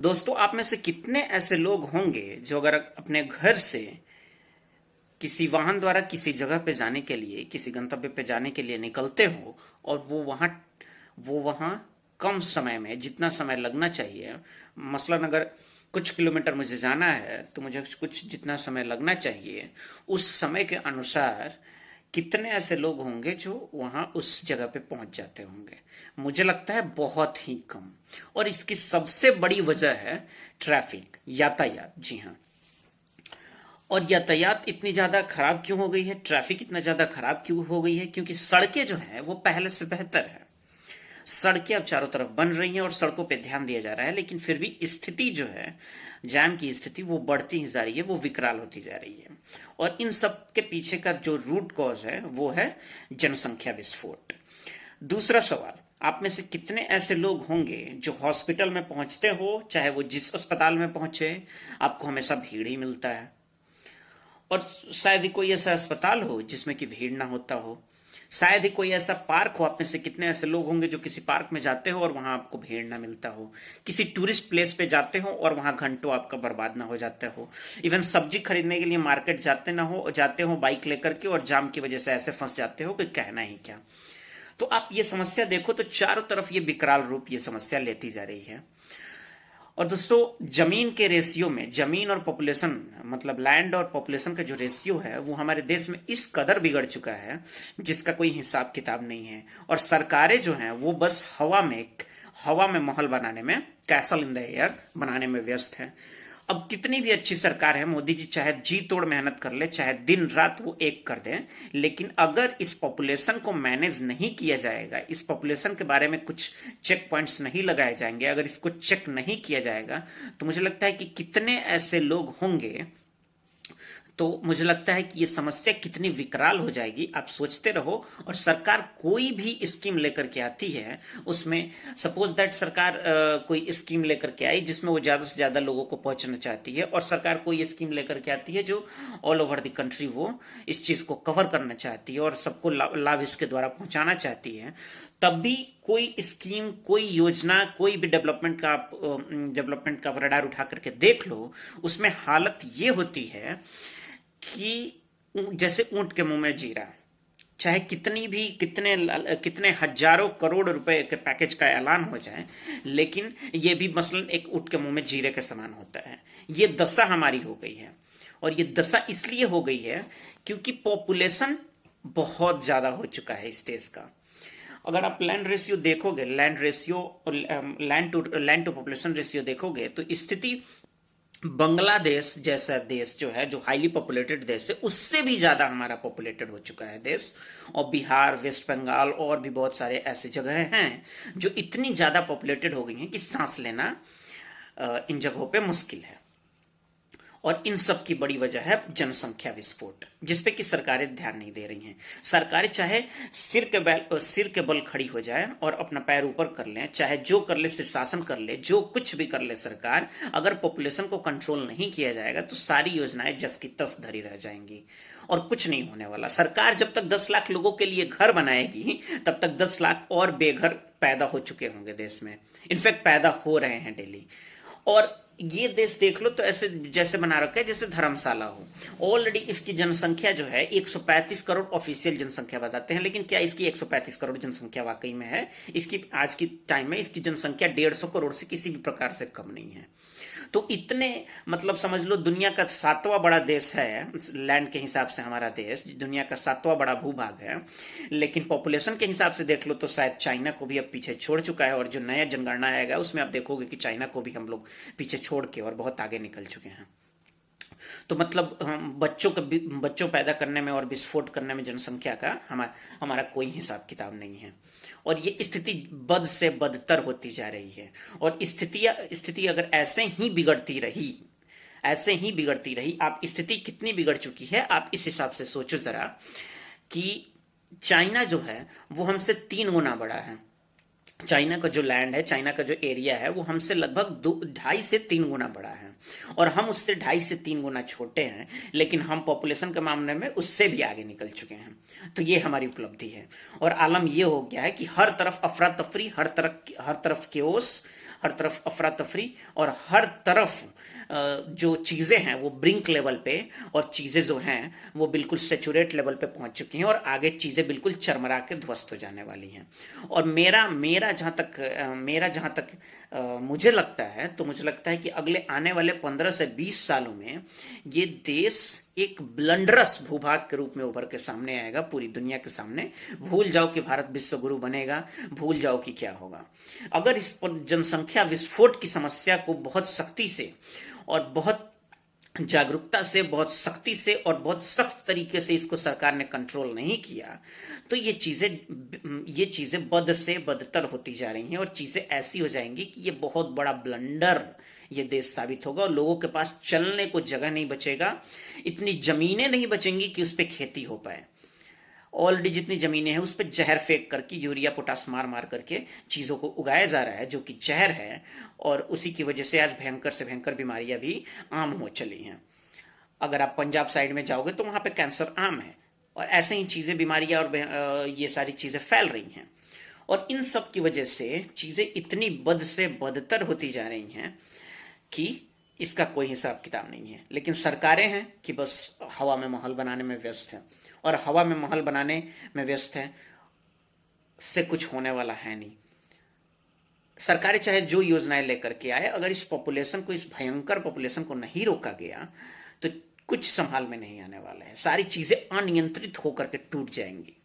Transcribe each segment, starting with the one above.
दोस्तों, आप में से कितने ऐसे लोग होंगे जो अगर अपने घर से किसी वाहन द्वारा किसी जगह पे जाने के लिए, किसी गंतव्य पे जाने के लिए निकलते हो और वो वहाँ कम समय में जितना समय लगना चाहिए, मसलन अगर कुछ किलोमीटर मुझे जाना है तो मुझे कुछ जितना समय लगना चाहिए उस समय के अनुसार कितने ऐसे लोग होंगे जो वहां उस जगह पे पहुंच जाते होंगे? मुझे लगता है बहुत ही कम। और इसकी सबसे बड़ी वजह है ट्रैफिक, यातायात। जी हाँ। और यातायात इतनी ज्यादा खराब क्यों हो गई है, ट्रैफिक इतना ज्यादा खराब क्यों हो गई है? क्योंकि सड़कें जो हैं वो पहले से बेहतर है। सड़कें अब चारों तरफ बन रही हैं और सड़कों पे ध्यान दिया जा रहा है, लेकिन फिर भी स्थिति जो है, जाम की स्थिति, वो बढ़ती ही जा रही है, वो विकराल होती जा रही है। और इन सब के पीछे का जो रूट कॉज है वो है जनसंख्या विस्फोट। दूसरा सवाल, आप में से कितने ऐसे लोग होंगे जो हॉस्पिटल में पहुंचते हो, चाहे वो जिस अस्पताल में पहुंचे, आपको हमेशा भीड़ ही मिलता है। और शायद ही कोई ऐसा अस्पताल हो जिसमें कि भीड़ ना होता हो। शायद ही कोई ऐसा पार्क हो। आप में से कितने ऐसे लोग होंगे जो किसी पार्क में जाते हो और वहां आपको भीड़ ना मिलता हो? किसी टूरिस्ट प्लेस पे जाते हो और वहां घंटों आपका बर्बाद ना हो जाता हो? इवन सब्जी खरीदने के लिए मार्केट जाते हो बाइक लेकर के, और जाम की वजह से ऐसे फंस जाते हो कि कहना ही क्या। तो आप ये समस्या देखो तो चारों तरफ ये विकराल रूप ये समस्या लेती जा रही है। और दोस्तों, जमीन के रेशियो में, जमीन और पॉपुलेशन, मतलब लैंड और पॉपुलेशन का जो रेशियो है वो हमारे देश में इस कदर बिगड़ चुका है जिसका कोई हिसाब किताब नहीं है। और सरकारें जो हैं वो बस हवा में महल बनाने में, कैसल इन द एयर बनाने में व्यस्त है। अब कितनी भी अच्छी सरकार है, मोदी जी चाहे जी तोड़ मेहनत कर ले, चाहे दिन रात वो एक कर दें, लेकिन अगर इस पॉपुलेशन को मैनेज नहीं किया जाएगा, इस पॉपुलेशन के बारे में कुछ चेक पॉइंट्स नहीं लगाए जाएंगे, अगर इसको चेक नहीं किया जाएगा, तो मुझे लगता है कि कितने ऐसे लोग होंगे, तो मुझे लगता है कि ये समस्या कितनी विकराल हो जाएगी, आप सोचते रहो। और सरकार कोई भी स्कीम लेकर के आती है, उसमें सपोज दैट सरकार कोई स्कीम लेकर के आई जिसमें वो ज्यादा से ज्यादा लोगों को पहुंचना चाहती है, और सरकार कोई स्कीम लेकर के आती है जो ऑल ओवर द कंट्री वो इस चीज को कवर करना चाहती है और सबको लाभ इसके द्वारा पहुंचाना चाहती है, तब भी कोई स्कीम, कोई योजना, कोई भी डेवलपमेंट का रडार उठा करके देख लो, उसमें हालत ये होती है कि जैसे ऊंट के मुंह में जीरा। चाहे कितने हजारों करोड़ रुपए के पैकेज का ऐलान हो जाए, लेकिन ये भी मसलन एक ऊंट के मुंह में जीरे के समान होता है। ये दशा हमारी हो गई है। और ये दशा इसलिए हो गई है क्योंकि पॉपुलेशन बहुत ज्यादा हो चुका है इस देश का। अगर आप लैंड रेशियो देखोगे, लैंड टू पॉपुलेशन रेशियो देखोगे, तो स्थिति बांग्लादेश जैसा देश जो है, जो हाईली पॉपुलेटेड देश है, उससे भी ज्यादा हमारा पॉपुलेटेड हो चुका है देश। और बिहार, वेस्ट बंगाल और भी बहुत सारे ऐसे जगह हैं जो इतनी ज्यादा पॉपुलेटेड हो गई हैं कि सांस लेना इन जगहों पे मुश्किल है। और इन सब की बड़ी वजह है जनसंख्या विस्फोट, जिसपे कि सरकारें ध्यान नहीं दे रही हैं। सरकारें चाहे सिर के बल खड़ी हो जाए और अपना पैर ऊपर कर लें, चाहे जो कर ले, शीर्षासन कर ले, जो कुछ भी कर ले सरकार, अगर पॉपुलेशन को कंट्रोल नहीं किया जाएगा तो सारी योजनाएं जस की तस धरी रह जाएंगी और कुछ नहीं होने वाला। सरकार जब तक 10 लाख लोगों के लिए घर बनाएगी, तब तक 10 लाख और बेघर पैदा हो चुके होंगे देश में। इनफैक्ट पैदा हो रहे हैं डेली। और ये देश देख लो तो ऐसे जैसे बना रखा है जैसे धर्मशाला हो। ऑलरेडी इसकी जनसंख्या जो है 135 करोड़ ऑफिशियल जनसंख्या बताते हैं, लेकिन क्या इसकी 135 करोड़ जनसंख्या वाकई में है? इसकी आज की टाइम में इसकी जनसंख्या 150 करोड़ से किसी भी प्रकार से कम नहीं है। तो इतने, मतलब समझ लो दुनिया का 7वां बड़ा देश है लैंड के हिसाब से, हमारा देश दुनिया का 7वां बड़ा भूभाग है, लेकिन पॉपुलेशन के हिसाब से देख लो तो शायद चाइना को भी अब पीछे छोड़ चुका है। और जो नया जनगणना आएगा उसमें आप देखोगे कि चाइना को भी हम लोग पीछे छोड़ के और बहुत आगे निकल चुके हैं। तो मतलब बच्चों पैदा करने में और विस्फोट करने में जनसंख्या का हमारा कोई हिसाब किताब नहीं है। और ये स्थिति बद से बदतर होती जा रही है। और स्थिति अगर ऐसे ही बिगड़ती रही, आप स्थिति कितनी बिगड़ चुकी है आप इस हिसाब से सोचो जरा, कि चाइना जो है वो हमसे 3 गुना बड़ा है। चाइना का जो लैंड है, चाइना का जो एरिया है, वो हमसे लगभग 2.5 से 3 गुना बड़ा है, और हम उससे 2.5 से 3 गुना छोटे हैं, लेकिन हम पॉपुलेशन के मामले में उससे भी आगे निकल चुके हैं। तो ये हमारी उपलब्धि है। और आलम ये हो गया है कि हर तरफ अफरा तफरी, हर तरफ केओस, हर तरफ अफरा तफरी, और हर तरफ जो चीजें हैं वो ब्रिंक लेवल पे, और चीजें जो हैं वो बिल्कुल सेचुरेट लेवल पे पहुंच चुकी हैं, और आगे चीजें बिल्कुल चरमरा के ध्वस्त हो जाने वाली हैं। और मेरा जहां तक मुझे लगता है, तो मुझे लगता है कि अगले आने वाले 15 से 20 सालों में ये देश एक ब्लंडरस भूभाग के रूप में उभर के सामने आएगा पूरी दुनिया के सामने। भूल जाओ कि भारत विश्व गुरु बनेगा, भूल जाओ कि क्या होगा। अगर इस पर जनसंख्या विस्फोट की समस्या को बहुत सख्ती से और बहुत जागरूकता से, बहुत सख्ती से और बहुत सख्त तरीके से इसको सरकार ने कंट्रोल नहीं किया, तो ये चीजें बद से बदतर होती जा रही हैं, और चीजें ऐसी हो जाएंगी कि ये बहुत बड़ा ब्लंडर ये देश साबित होगा, और लोगों के पास चलने को जगह नहीं बचेगा, इतनी जमीनें नहीं बचेंगी कि उस पर खेती हो पाए। ऑलरेडी जितनी जमीनें हैं उस पर जहर फेंक करके, यूरिया पोटास मार मार करके चीजों को उगाया जा रहा है, जो कि जहर है, और उसी की वजह से आज भयंकर से भयंकर बीमारियां भी आम हो चली हैं। अगर आप पंजाब साइड में जाओगे तो वहां पे कैंसर आम है, और ऐसे ही चीजें, बीमारियां और ये सारी चीजें फैल रही हैं। और इन सब की वजह से चीजें इतनी बद से बदतर होती जा रही हैं कि इसका कोई हिसाब किताब नहीं है। लेकिन सरकारें हैं कि बस हवा में महल बनाने में व्यस्त हैं, और हवा में महल बनाने में व्यस्त हैं, से कुछ होने वाला है नहीं। सरकारें चाहे जो योजनाएं लेकर के आए, अगर इस पॉपुलेशन को, इस भयंकर पॉपुलेशन को नहीं रोका गया, तो कुछ संभाल में नहीं आने वाला है। सारी चीजें अनियंत्रित होकर के टूट जाएंगी।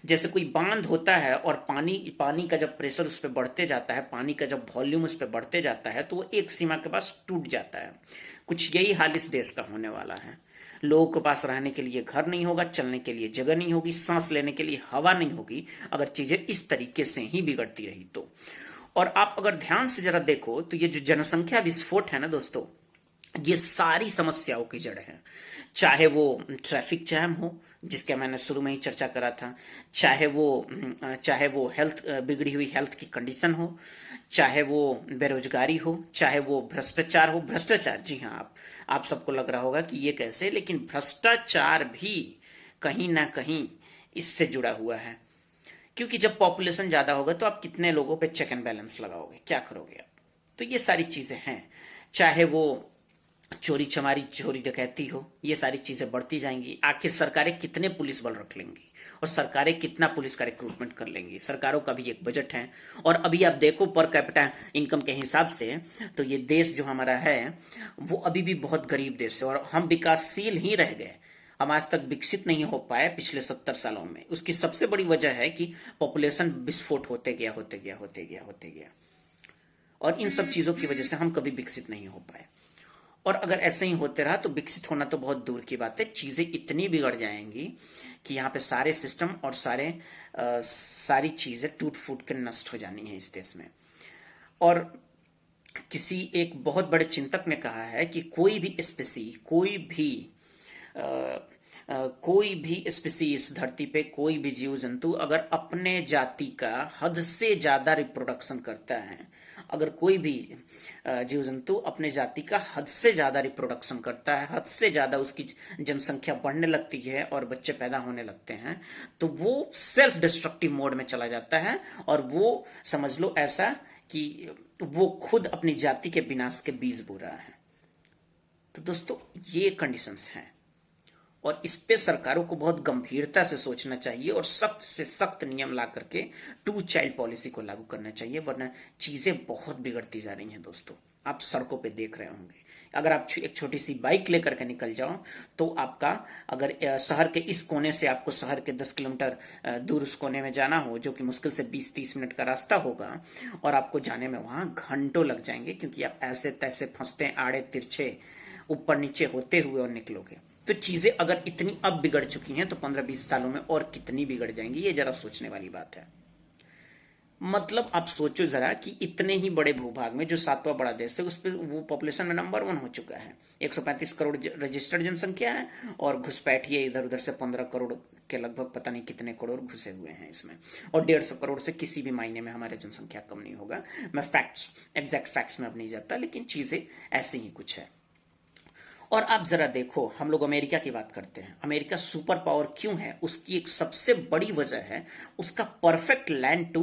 जैसे कोई बांध होता है, और पानी का जब प्रेशर उस पर बढ़ते जाता है, पानी का जब वॉल्यूम उस पर बढ़ते जाता है, तो वो एक सीमा के पास टूट जाता है। कुछ यही हाल इस देश का होने वाला है। लोगों के पास रहने के लिए घर नहीं होगा, चलने के लिए जगह नहीं होगी, सांस लेने के लिए हवा नहीं होगी, अगर चीजें इस तरीके से ही बिगड़ती रही तो। और आप अगर ध्यान से जरा देखो, तो ये जो जनसंख्या विस्फोट है ना दोस्तों, ये सारी समस्याओं की जड़ है। चाहे वो ट्रैफिक जैम हो, जिसके मैंने शुरू में ही चर्चा करा था, चाहे वो हेल्थ, बिगड़ी हुई हेल्थ की कंडीशन हो, चाहे वो बेरोजगारी हो, चाहे वो भ्रष्टाचार हो। भ्रष्टाचार, जी हाँ, आप सबको लग रहा होगा कि ये कैसे, लेकिन भ्रष्टाचार भी कहीं ना कहीं इससे जुड़ा हुआ है। क्योंकि जब पॉपुलेशन ज्यादा होगा तो आप कितने लोगों पे चेक एंड बैलेंस लगाओगे, क्या करोगे आप? तो ये सारी चीजें हैं। चाहे वो चोरी चमारी, चोरी डकैती हो, ये सारी चीजें बढ़ती जाएंगी। आखिर सरकारें कितने पुलिस बल रख लेंगी, और सरकारें कितना पुलिस का रिक्रूटमेंट कर लेंगी? सरकारों का भी एक बजट है, और अभी आप देखो पर कैपिटा इनकम के हिसाब से, तो ये देश जो हमारा है वो अभी भी बहुत गरीब देश है, और हम विकासशील ही रह गए। हम आज तक विकसित नहीं हो पाए पिछले 70 सालों में। उसकी सबसे बड़ी वजह है कि पॉपुलेशन विस्फोट होते गया, होते गया, होते गया, होते गया, और इन सब चीजों की वजह से हम कभी विकसित नहीं हो पाए। और अगर ऐसे ही होते रहा तो विकसित होना तो बहुत दूर की बात है। चीजें इतनी बिगड़ जाएंगी कि यहाँ पे सारे सिस्टम और सारी चीजें टूट फूट के नष्ट हो जानी है इस देश में। और किसी एक बहुत बड़े चिंतक ने कहा है कि कोई भी स्पीसी इस धरती पे, कोई भी जीव जंतु अगर अपने जाति का हद से ज्यादा रिप्रोडक्शन करता है, अगर कोई भी जीव जंतु अपने जाति का हद से ज्यादा रिप्रोडक्शन करता है, हद से ज्यादा उसकी जनसंख्या बढ़ने लगती है और बच्चे पैदा होने लगते हैं, तो वो सेल्फ डिस्ट्रक्टिव मोड में चला जाता है, और वो समझ लो ऐसा कि वो खुद अपनी जाति के विनाश के बीज बो रहा है। तो दोस्तों, ये कंडीशंस हैं, और इस पे सरकारों को बहुत गंभीरता से सोचना चाहिए, और सख्त से सख्त नियम ला करके 2 चाइल्ड पॉलिसी को लागू करना चाहिए, वरना चीजें बहुत बिगड़ती जा रही हैं दोस्तों। आप सड़कों पे देख रहे होंगे, अगर आप एक छोटी सी बाइक लेकर के निकल जाओ, तो आपका अगर शहर के इस कोने से आपको शहर के 10 किलोमीटर दूर उस कोने में जाना हो, जो कि मुश्किल से 20-30 मिनट का रास्ता होगा, और आपको जाने में वहां घंटों लग जाएंगे, क्योंकि आप ऐसे तैसे फंसते, आड़े तिरछे, ऊपर नीचे होते हुए और निकलोगे। तो चीजें अगर इतनी अब बिगड़ चुकी हैं, तो 15-20 सालों में और कितनी बिगड़ जाएंगी, ये जरा सोचने वाली बात है। मतलब आप सोचो जरा कि इतने ही बड़े भूभाग में, जो 7वां बड़ा देश है, उस पर वो पॉपुलेशन में नंबर 1 हो चुका है। 135 करोड़ रजिस्टर्ड जनसंख्या है, और घुसपैठिए इधर उधर से 15 करोड़ के लगभग, पता नहीं कितने करोड़ घुसे हुए हैं इसमें, और 150 करोड़ से किसी भी मायने में हमारे जनसंख्या कम नहीं होगा। मैं एग्जैक्ट फैक्ट्स में अब नहीं जाता, लेकिन चीजें ऐसी ही कुछ है। और आप जरा देखो, हम लोग अमेरिका की बात करते हैं। अमेरिका सुपर पावर क्यों है? उसकी एक सबसे बड़ी वजह है उसका perfect land to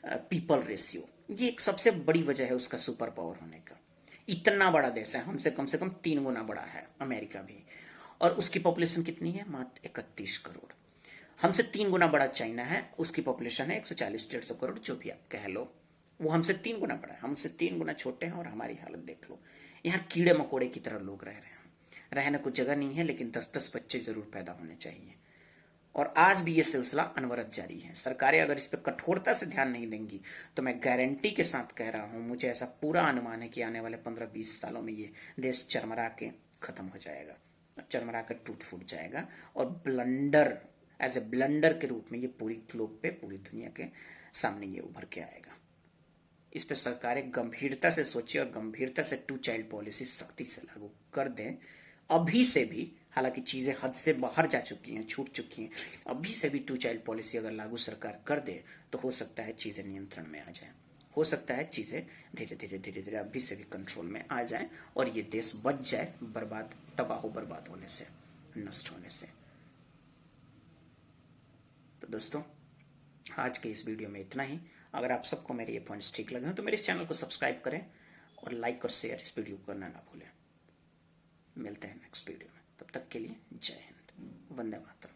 people ratio. ये एक सबसे बड़ी वजह है उसका सुपर पावर होने का। इतना बड़ा देश है, हमसे कम से कम 3 गुना बड़ा है अमेरिका भी। और उसकी पॉपुलेशन कितनी है? मात्र 31 करोड़। हमसे 3 गुना बड़ा चाइना है, उसकी पॉपुलेशन है 140-150 करोड़, जो भी आप कह लो। वो हमसे 3 गुना बड़ा है, हमसे 3 गुना छोटे हैं। और हमारी हालत देख लो, यहाँ कीड़े मकोड़े की तरह लोग रह रहे हैं। रहने को जगह नहीं है, लेकिन 10-10 बच्चे जरूर पैदा होने चाहिए। और आज भी ये सिलसिला अनवरत जारी है। सरकारें अगर इस पर कठोरता से ध्यान नहीं देंगी तो मैं गारंटी के साथ कह रहा हूं, मुझे ऐसा पूरा अनुमान है कि आने वाले 15-20 सालों में ये देश चरमरा के खत्म हो जाएगा, चरमरा कर टूट फूट जाएगा। और ब्लंडर, एज ए ब्लंडर के रूप में ये पूरी ग्लोब पे, पूरी दुनिया के सामने ये उभर के आएगा। इस पे सरकारें गंभीरता से सोचे और गंभीरता से 2 चाइल्ड पॉलिसी सख्ती से लागू कर दें। अभी से भी, हालांकि चीजें हद से बाहर जा चुकी हैं, छूट चुकी हैं, अभी से भी 2 चाइल्ड पॉलिसी अगर लागू सरकार कर दे तो हो सकता है चीजें नियंत्रण में आ जाए। हो सकता है चीजें धीरे धीरे धीरे धीरे अभी से भी कंट्रोल में आ जाए और ये देश बच जाए बर्बाद, तबाह बर्बाद होने से, नष्ट होने से। तो दोस्तों, आज के इस वीडियो में इतना ही। अगर आप सबको मेरे ये पॉइंट्स ठीक लगे हो तो मेरे इस चैनल को सब्सक्राइब करें और लाइक और शेयर इस वीडियो को करना ना भूलें। मिलते हैं नेक्स्ट वीडियो में, तब तक के लिए जय हिंद, वंदे मातरम।